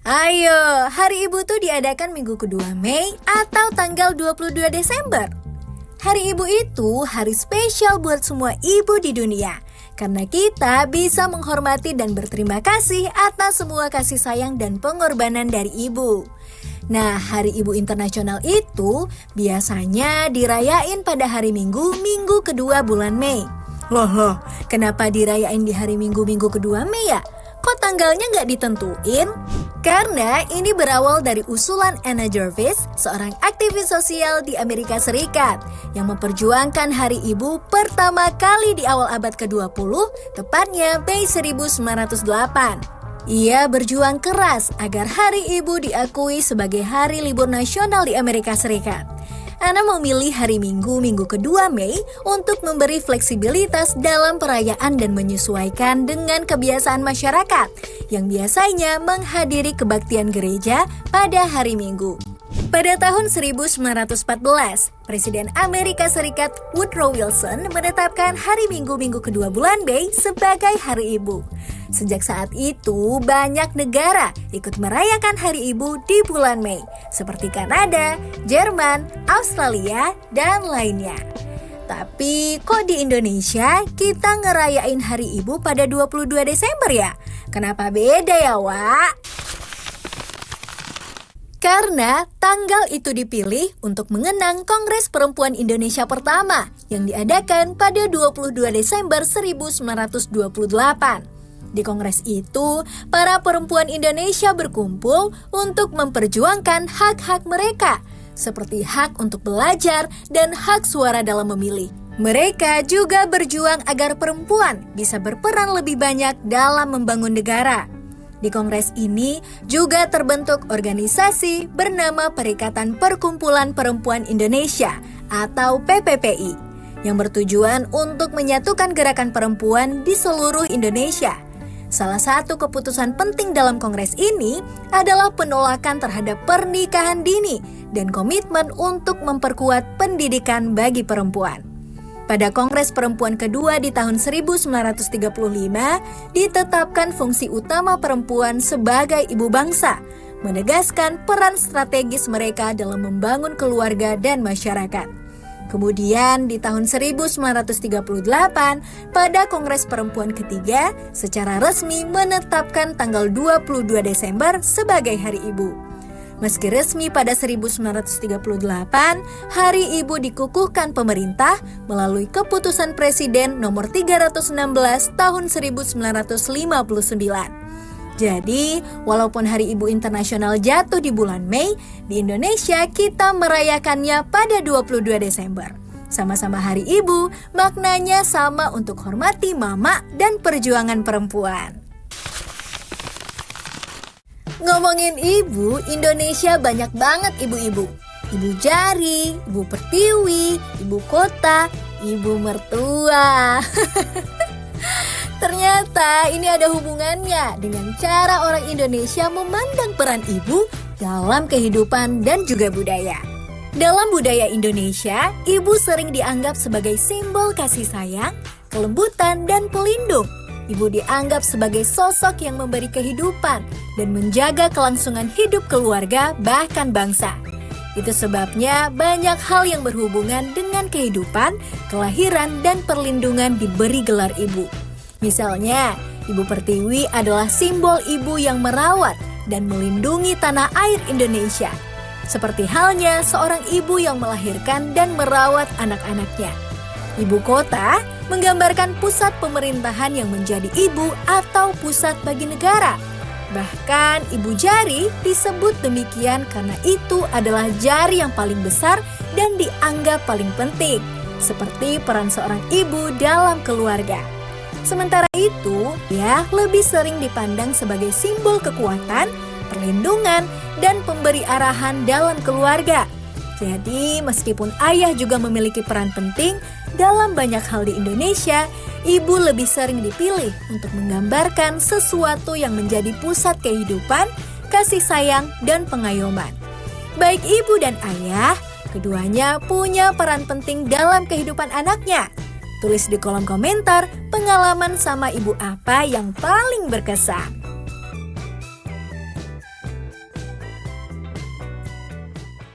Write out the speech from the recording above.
Ayo, Hari Ibu tuh diadakan minggu kedua Mei atau tanggal 22 Desember. Hari Ibu itu hari spesial buat semua ibu di dunia. Karena kita bisa menghormati dan berterima kasih atas semua kasih sayang dan pengorbanan dari ibu. Nah, Hari Ibu Internasional itu biasanya dirayain pada hari Minggu kedua bulan Mei. Loh, kenapa dirayain di hari Minggu kedua Mei ya? Kok tanggalnya nggak ditentuin? Karena ini berawal dari usulan Anna Jarvis, seorang aktivis sosial di Amerika Serikat yang memperjuangkan Hari Ibu pertama kali di awal abad ke-20, tepatnya Mei 1908. Ia berjuang keras agar Hari Ibu diakui sebagai hari libur nasional di Amerika Serikat. Anna memilih hari Minggu kedua Mei untuk memberi fleksibilitas dalam perayaan dan menyesuaikan dengan kebiasaan masyarakat yang biasanya menghadiri kebaktian gereja pada hari Minggu. Pada tahun 1914, Presiden Amerika Serikat Woodrow Wilson menetapkan hari Minggu kedua bulan Mei sebagai Hari Ibu. Sejak saat itu, banyak negara ikut merayakan Hari Ibu di bulan Mei, seperti Kanada, Jerman, Australia, dan lainnya. Tapi kok di Indonesia kita ngerayain Hari Ibu pada 22 Desember ya? Kenapa beda ya, Wak? Karena tanggal itu dipilih untuk mengenang Kongres Perempuan Indonesia pertama yang diadakan pada 22 Desember 1928. Di kongres itu, para perempuan Indonesia berkumpul untuk memperjuangkan hak-hak mereka, seperti hak untuk belajar dan hak suara dalam memilih. Mereka juga berjuang agar perempuan bisa berperan lebih banyak dalam membangun negara. Di kongres ini juga terbentuk organisasi bernama Perikatan Perkumpulan Perempuan Indonesia atau PPPI yang bertujuan untuk menyatukan gerakan perempuan di seluruh Indonesia. Salah satu keputusan penting dalam kongres ini adalah penolakan terhadap pernikahan dini dan komitmen untuk memperkuat pendidikan bagi perempuan. Pada Kongres Perempuan kedua di tahun 1935, ditetapkan fungsi utama perempuan sebagai ibu bangsa, menegaskan peran strategis mereka dalam membangun keluarga dan masyarakat. Kemudian di tahun 1938, pada Kongres Perempuan ketiga, secara resmi menetapkan tanggal 22 Desember sebagai Hari Ibu. Meski resmi pada 1938, Hari Ibu dikukuhkan pemerintah melalui keputusan Presiden nomor 316 tahun 1959. Jadi, walaupun Hari Ibu Internasional jatuh di bulan Mei, di Indonesia kita merayakannya pada 22 Desember. Sama-sama Hari Ibu, maknanya sama untuk hormati mama dan perjuangan perempuan. Ngomongin ibu, Indonesia banyak banget ibu-ibu. Ibu jari, ibu pertiwi, ibu kota, ibu mertua. Ternyata ini ada hubungannya dengan cara orang Indonesia memandang peran ibu dalam kehidupan dan juga budaya. Dalam budaya Indonesia, ibu sering dianggap sebagai simbol kasih sayang, kelembutan, dan pelindung. Ibu dianggap sebagai sosok yang memberi kehidupan dan menjaga kelangsungan hidup keluarga bahkan bangsa. Itu sebabnya banyak hal yang berhubungan dengan kehidupan, kelahiran, dan perlindungan diberi gelar ibu. Misalnya, Ibu Pertiwi adalah simbol ibu yang merawat dan melindungi tanah air Indonesia. Seperti halnya seorang ibu yang melahirkan dan merawat anak-anaknya. Ibu kota menggambarkan pusat pemerintahan yang menjadi ibu atau pusat bagi negara. Bahkan ibu jari disebut demikian karena itu adalah jari yang paling besar dan dianggap paling penting, seperti peran seorang ibu dalam keluarga. Sementara itu, ia lebih sering dipandang sebagai simbol kekuatan, perlindungan, dan pemberi arahan dalam keluarga. Jadi, meskipun ayah juga memiliki peran penting dalam banyak hal di Indonesia, ibu lebih sering dipilih untuk menggambarkan sesuatu yang menjadi pusat kehidupan, kasih sayang, dan pengayoman. Baik ibu dan ayah, keduanya punya peran penting dalam kehidupan anaknya. Tulis di kolom komentar pengalaman sama ibu apa yang paling berkesan.